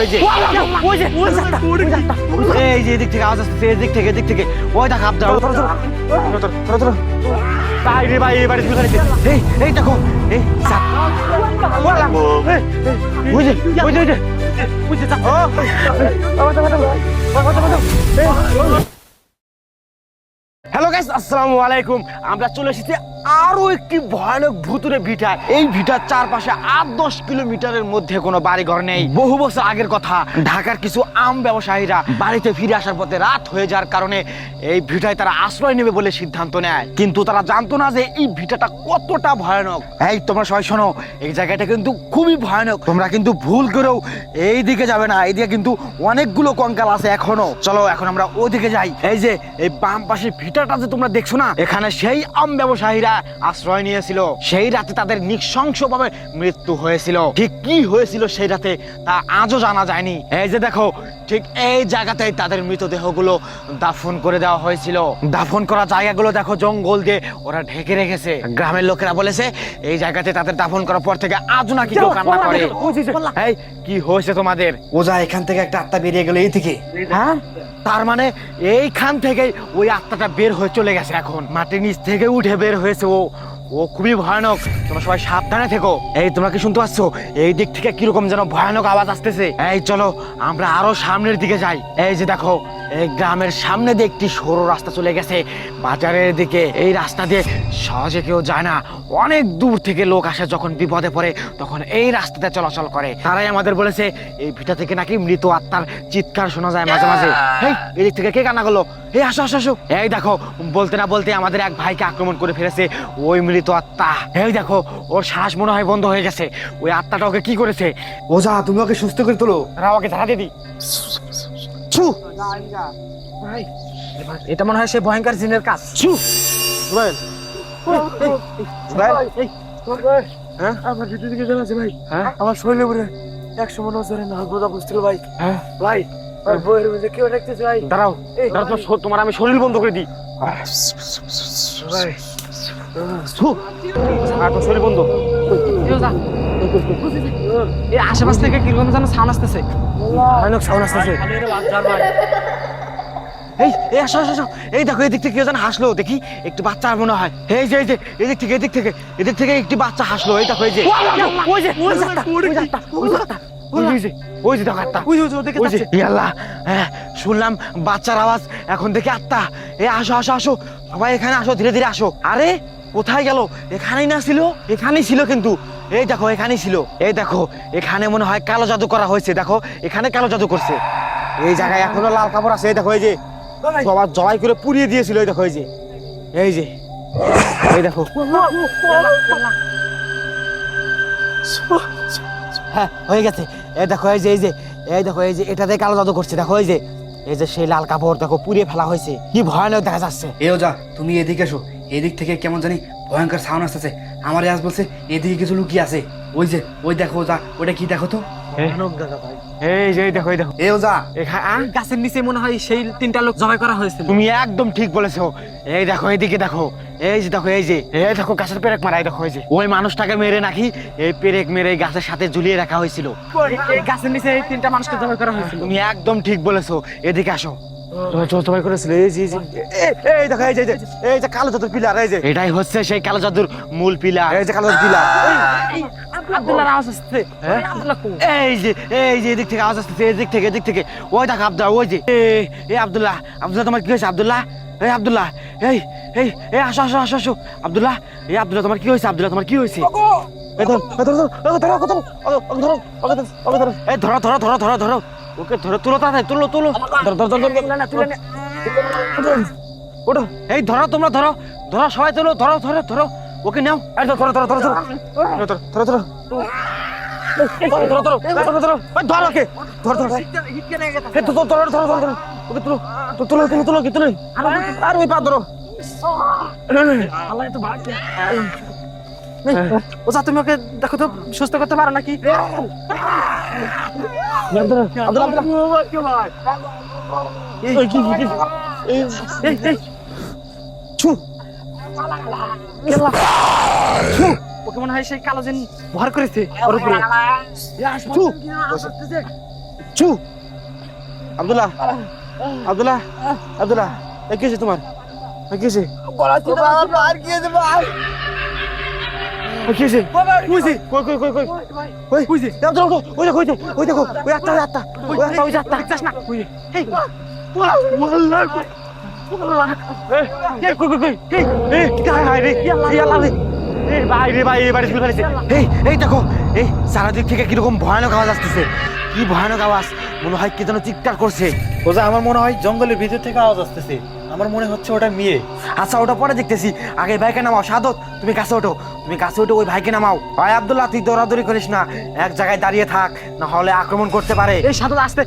এই যে এদিক থেকে আওয়াজ আসতেছে, এদিক থেকে ওই দেখ আবদার এই দেখো এই হ্যালো গাইস, আসসালামু আলাইকুম। আমরা চলে এসেছি আরো একটি ভয়ানক ভুতুরে ভিটা। এই ভিটার চারপাশে 8-10 কিলোমিটারের মধ্যে কোনো বাড়িঘর নেই। বহু বছর আগের কথা, ঢাকার কিছু আম ব্যবসায়ীরা বাড়িতে ফিরে আসার পথে রাত হয়ে যাওয়ার কারণে এই ভিটায় তারা আশ্রয় নেবে বলে সিদ্ধান্ত নেয়। কিন্তু তারা জানতো না যে এই ভিটাটা কতটা ভয়ানক। এই তোমরা সবাই শোনো, এই জায়গাটা কিন্তু খুবই ভয়ানক। তোমরা কিন্তু ভুল করেও এই দিকে যাবে না, এইদিকে কিন্তু অনেকগুলো কঙ্কাল আছে এখনো। চলো এখন আমরা ওদিকে যাই। এই যে এই বাম পাশে ভিটাটা যে তোমরা দেখছো না, এখানে সেই আম ব্যবসায়ীরা আশ্রয় নিয়েছিল। সেই রাতে তাদের নৃশংসভাবে মৃত্যু হয়েছিল। ঠিক কি হয়েছিল সেই রাতে তা আজও জানা যায়নি। এই যে দেখো, ঠিক এই জায়গাতেই তাদের মৃতদেহগুলো দাফন করে দেওয়া হয়েছিল। দাফন করা জায়গাগুলো দেখো জঙ্গল দিয়ে ওরা ঢেকে রেখেছে। গ্রামের লোকেরা বলেছে এই জায়গাতে তাদের দাফন করার পর থেকে আজও নাকি কেউ কান্না করে। এই কি হয়েছে তোমাদের? ওজা, এখান থেকে একটা আত্মা বেরিয়ে গেল এই থেকে। হ্যাঁ, তার মানে এইখান থেকে ওই আত্মাটা বের হয়ে চলে গেছে। এখন মাটির নিচ থেকে উঠে বের হয়েছে। ও খুবই ভয়ানক। তোমরা সবাই সাবধানে থেকো। এই তোমরা কি শুনতে পাচ্ছ? এই দিক থেকে কিরকম যেন ভয়ানক আওয়াজ আসতেছে। এই চলো আমরা আরো সামনের দিকে যাই। এই যে দেখো, এই গ্রামের সামনে দিয়ে একটি সরু রাস্তা চলে গেছে বাজারের দিকে। এই রাস্তা দিয়ে সহজে কেউ যায় না। অনেক দূর থেকে লোক আসে, যখন বিপদে পড়ে তখন এই রাস্তাতে চলাচল করে। তারাই আমাদের বলেছে এই ভিটা থেকে নাকি মৃত আত্মার চিৎকার শোনা যায় মাঝে মাঝে। এই এদিক থেকে কে কান্না করলো? এই আসো আসো আসো। এই দেখো, বলতে না বলতে আমাদের এক ভাইকে আক্রমণ করে ফেলেছে ওই মৃত আত্মা। এই দেখো, ওর শ্বাস মনে হয় বন্ধ হয়ে গেছে। ওই আত্মাটা ওকে কি করেছে? ওজা, তুমি ওকে সুস্থ করে তোলো। ওকে ঝাড়া দিয়ে দি। এটা মনে হয় সে ভয়ঙ্কর জিনের কাজ। আমার ভিতর দিকে জানা আছে ভাই। আমার শরীরে পুরো 100 মনে হচ্ছে না গোদা বুঝছিল ভাই। ভাই বইয়ের মধ্যে কেউ দেখতেছে ভাই। দাঁড়াও, তোমার আমি শরীর বন্ধ করে দিই। ভাই শরীর বন্ধ। এই আশেপাশ থেকে কিরকম যেন সাউন্ড আসতেছে। ভয়ানক সাউন্ড আসতেছে। এই আসো আসো আসো। এই দেখো, এদিক থেকে কেউ যেন হাসলো। দেখি একটু বাচ্চা মনে হয়। এই যে এদিক থেকে একটি বাচ্চা হাসলো। এই দেখো, এই যে শুনলাম বাচ্চার আওয়াজ, এখন দেখি আত্মা। আসো আসো আসো, সবাই এখানে আসো, ধীরে ধীরে আসো। আরে কোথায় গেল? এখানেই না ছিল? এখানেই ছিল কিন্তু। এই দেখো, এখানেই ছিল। এই দেখো, এখানে মনে হয় কালো জাদু করা হয়েছে। দেখো, এখানে কালো জাদু করছে। এই জায়গায় এখনো লাল কাপড় আছে। এই দেখো, এই যে সবার জবাই করে পুড়িয়ে দিয়েছিল। এই দেখো, এই দেখো। হ্যাঁ, হয়ে গেছে। এই দেখো, এই যে এটাতে কালো জাদু করছে। দেখো, এই যে সেই লাল কাপড় দেখো পুড়িয়ে ফেলা হয়েছে। কি ভয়ানক দেখা যাচ্ছে। এ ওজা, তুমি এদিকে এসো। এদিক থেকে কেমন জানি ভয়ঙ্কর সাউন্ড আসতেছে। আমার আজ বলছে এদিকে কিছু লুকিয়ে আছে। ওই দেখো ওজা, ওটা কি দেখো তো। এই দেখো। এ ওজা, গাছের নিচে মনে হয় সেই 3টা লোক জবাই করা হয়েছিল। তুমি একদম ঠিক বলেছো। এই দেখো, এইদিকে দেখো। এই দেখো গাছের পেরেক মারা। এই দেখো, এই যে ওই মানুষটাকে মেরে নাকি এই পেরেক মেরে গাছের সাথে ঝুলিয়ে রাখা হয়েছিল। এই গাছের নিচে এই 3টা মানুষকে জবাই করা হয়েছিল। তুমি একদম ঠিক বলেছো। এদিকে আসো। জবাই করেছিল। এই দেখো, এই যে কালো জাদুর পিলার। এই যে এটাই হচ্ছে সেই কালো জাদুর মূল পিলার। এই যে কালো জাদুর পিলার। আব্দুল্লাহর আওয়াজ আসছে। এই যে এদিক থেকে আওয়াজ আসছে। এদিক থেকে ওই দেখো আব্দুল্লাহ। ওই যে এই আব্দুল্লাহ তোমার কি হয়েছে? আব্দুল্লাহ, এই আব্দুল্লাহ, এই আসো আসো আসো আসো। আব্দুল্লাহ, এই আব্দুল্লাহ তোমার কি হয়েছে? আব্দুল্লাহ তোমার কি হয়েছে? ধরো ওকে, তুলো তাড়াতাড়ি, তুলো ওঠো। এই ধরো, তোমরা ধরো সবাই, তুলো, ধরো ওকে নাও। ওজা, তুমি ওকে দেখো তো সুস্থ করতে পারো নাকি? ওকে মনে হয় সেই কালো জিন ভর করেছে ওর উপরে। ছু আব্দুল্লাহ আব্দুল্লাহ আব্দুল্লাহ কি হয়েছে তোমার কি হয়েছে কি হয়েছে কই কই কই কই কই কইছে আব্দুল্লাহ ওই দেখো ওই দেখো ওই আত্মা ওই আত্মা দেখছস না কই এই ওয়াল্লাহ এই কই কই কই এই কাই হাই রে ইয়াল্লাহ রে এই ভাই রে ভাই এই বাড়ি শুনে ফেলেছে এই দেখো এই চারদিক থেকে কিরকম ভয়ানক আওয়াজ আসতেছে কি ভয়ানক আওয়াজ মনে হয় কি যেন চিৎকার করছে ওজা আমার মনে হয় জঙ্গলের ভিতর থেকে আওয়াজ আসতেছে আমার মনে হচ্ছে ওটা মেয়ে আচ্ছা ওটা পরে দেখতেছি আগে ভাইকে নামাও সাদত তুমি কাছে ওঠো ওই ভাইকে নামাও ভাই আব্দুল্লাহ তুই দৌড়াদৌড়ি করিস না এক জায়গায় দাঁড়িয়ে থাক না হলে আক্রমণ করতে পারে এই সাদত আসতে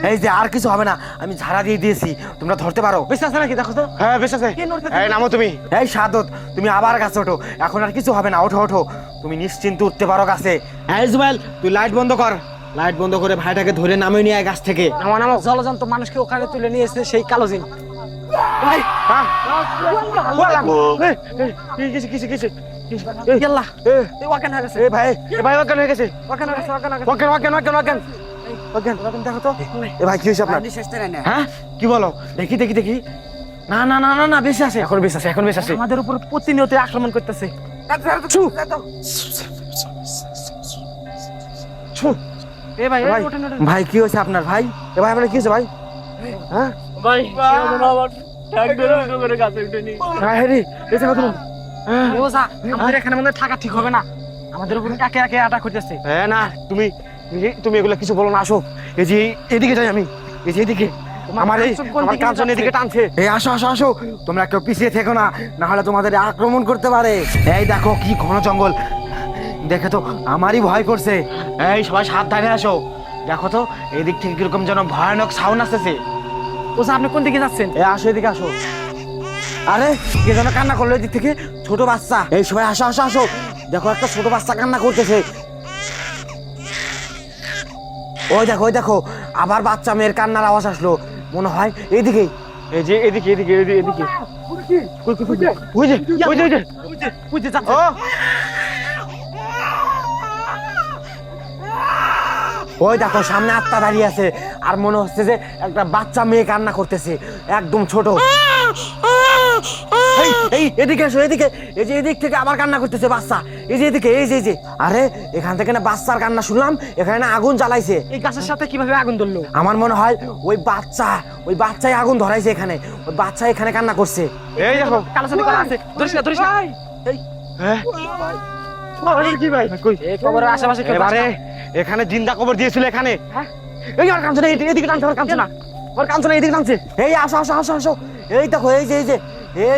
এই যে আর কিছু হবে না আমি ঝাড়া দিয়ে দিয়েছি তোমরা ধরতে পারো বেশ আছে নাকি দেখো তো হ্যাঁ বেশ আছে এই নামো তুমি এই সাদত তুমি আবার গাছে ওঠো এখন আর কিছু হবে না ওঠো ওঠো তুমি নিশ্চিন্তে উঠতে পারো গাছে হ্যাঁ ইসমাইল তুই লাইট বন্ধ কর লাইট বন্ধ করে ভাইটাকে ধরে নামিয়ে নিয়ে আয় গাছ থেকে আমার নাম জলজন্ত মানুষকে ওখানে তুলে নিয়ে এসেছে সেই কালো জিন ভাই হ্যাঁ কিসে কিসে কিসে ইয়াল্লাহ এই ওয়াকান হয়ে গেছে এই ভাই ওখানে হয়ে গেছে ওয়াকান হয়ে গেছে ওয়াকান দেখো তো এ ভাই কি হয়েছে আপনার হ্যাঁ কি বলো দেখি দেখি দেখি না না না না না বেশি আছে এখন বেশি আছে এখন বেশি আছে আমাদের উপর প্রতিনিয়ত আক্রমণ করতেছে এ ভাই ভাই ওঠেন ওঠেন ভাই কি হয়েছে আপনার ভাই এ ভাই আপনার কি হয়েছে ভাই হ্যাঁ ভাই হ্যাঁ রে এই দেখো তুমি ওজা আমাদের এখানে মনে হয় থাকা ঠিক হবে না আমাদের উপর কাকে কাকে আটা করতেছে হ্যাঁ না তুমি তুমি এগুলা কিছু বলো না আসো এই যে এদিকে যাই আমি এই যে এদিকে আমার এই আমার কাঞ্চন এদিকে টানছে এই আসো আসো আসো তোমরা কেউ পিছিয়ে থেকো না না হলে তোমাদের আক্রমণ করতে পারে এই দেখো কি ঘন জঙ্গল দেখে তো আমারই ভয় করছে এই সবাই সাবধানে আসো দেখো তো এদিক থেকে কিরকম যেন ভয়ানক সাউন্ড আসতেছে ওজা আপনি কোন দিকে যাচ্ছেন এই আসো এদিকে আসো আরে কে যেন কান্না করলো এদিক থেকে ছোট বাচ্চা এই সবাই আসো আসো আসো দেখো একটা ছোট বাচ্চা কান্না করতেছে ওই দেখো আবার বাচ্চা মেয়ের কান্নার আওয়াজ আসলো মনে হয় এইদিকেই এই যে এদিকে এদিকে এদিকে ওই যে যাচ্ছে ওই দেখো সামনে আত্মা দাঁড়িয়ে আছে আর মনে হচ্ছে যে একটা বাচ্চা মেয়ে কান্না করতেছে একদম ছোট এই এদিকে এসো এদিকে এই যে এদিক থেকে আবার কান্না করতেছে বাচ্চা এই যে এদিকে এই যে আরে এখান থেকে না বাচ্চার কান্না শুনলাম এখানে না আগুন জ্বালাইছে এই গাছের সাথে কিভাবে আগুন ধরলো আমার মনে হয় ওই বাচ্চাই আগুন ধরাইছে এখানে ওই বাচ্চা এখানে কান্না করছে এই দেখো কালো সাথে কলা আছে ধরিস না এই হ্যাঁ কি ভাই কই এই কবরের আশেপাশে কেউ এবারে এখানে জিন্দা কবর দিয়েছিল এখানে হ্যাঁ এই আর কাঁদছে না এদিকে টানছে আর কাঁদছে না এদিকে টানছে এই আসো আসো আসো আসো এই দেখো এই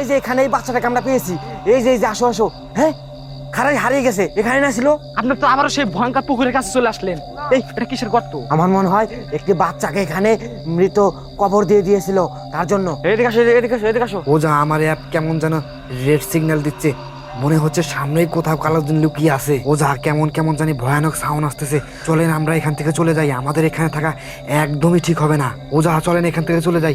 যে এখানে এই বাচ্চাটাকে আমরা পেয়েছি এই যে আসো আসো হ্যাঁ খারাই হারিয়ে গেছে এখানে না ছিল আপনি তো আবারও সেই ভয়ঙ্কর পুকুরের কাছে চলে আসলেন এই এটা কিসের গর্ত আমার মনে হয় একটি বাচ্চাকে এখানে মৃত কবর দিয়ে দিয়েছিল তার জন্য এদিকে আসো ওজা আমার অ্যাপ কেমন যেন রেড সিগন্যাল দিচ্ছে মনে হচ্ছে সামনেই কোথাও কালো দিন লুকিয়ে আছে ওজা কেমন কেমন জানি ভয়ানক সাউন্ড আসতেছে চলেন আমরা এখান থেকে চলে যাই আমাদের এখানে থাকা একদমই ঠিক হবে না ওজা চলেন এখান থেকে চলে যাই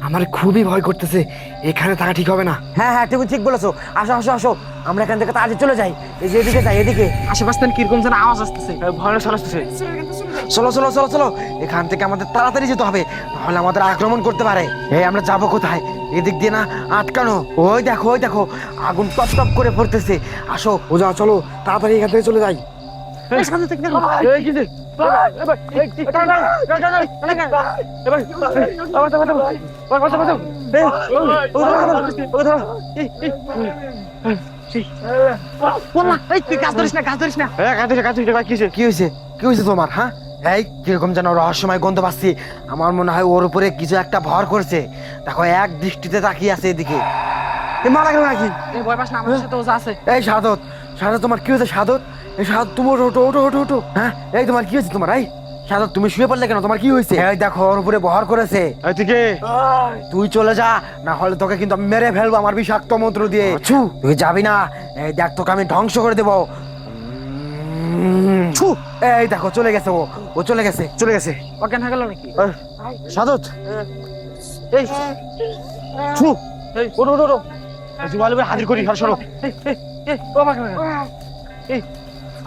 আমার খুবই ভয় করতেছে এখানে থাকা ঠিক হবে না হ্যাঁ তুমি ঠিক বলেছো আসো আসো আসো আমরা এখান থেকে তাড়াতাড়ি চলে যাই এই যে এদিকে যাই এদিকে আশেপাশে কিরকম যেন আওয়াজ আসতেছে ভয়ানক সাউন্ড আসতেছে চলো এখান থেকে আমাদের তাড়াতাড়ি যেতে হবে নাহলে আমাদের আক্রমণ করতে পারে এই আমরা যাবো কোথায় এদিক দিয়ে না আটকানো ওই দেখো আগুন টপ টপ করে পড়তেছে আসো ওজা চলো তাড়াতাড়ি এখান থেকে চলে যাই কি হয়েছে তোমার হ্যাঁ এই কিরকম যেন রহস্যময় গন্ধ পাচ্ছি আমার মনে হয় ওর উপরে কিছু একটা ভর করছে দেখো এক দৃষ্টিতে তাকিয়ে আছে এদিকে মারা গেল নাকি ভয় পাস না আমাদের সাথে ওজা আছে এই সাদত তোমার কি হয়েছে সাদত এই সাদত তুমি ওঠো হ্যাঁ এই তোমার কি হয়েছে তোমার এই সাদত তুমি শুয়ে পড়লে কেন? তোমার কি হয়েছে? এই দেখো ওর উপরে বহর করেছে। এদিকে তুই চলে যা, না হলে তোকে কিন্তু আমি মেরে ফেলবো আমার বিষাক্ত মন্ত্র দিয়ে। ছু। তুই যাবি না, এই দেখ তোকে আমি ধ্বংস করে দেবো। ছু। এই দেখো চলে গেছে, ও চলে গেছে। চলে গেছে। অজ্ঞান হয়ে গেল নাকি? সাদত এই ছু। এই ওঠো ওঠো ওঠো, জুয়ালবে হাজির করি। আর শোনো, ও আমাকে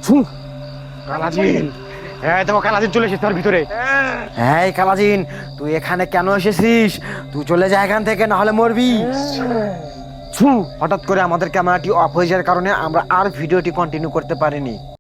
ছু। কালাজিন, এই দেখো কালাজিন চলে এসেছে তার ভিতরে। এই কালাজিন, তুই এখানে কেন এসেছিস? তুই চলে যা এখান থেকে, না হলে মরবি। ছু। হঠাৎ করে আমাদের ক্যামেরাটি অফ হয়ে যাওয়ার কারণে আমরা আর ভিডিওটি কন্টিনিউ করতে পারিনি।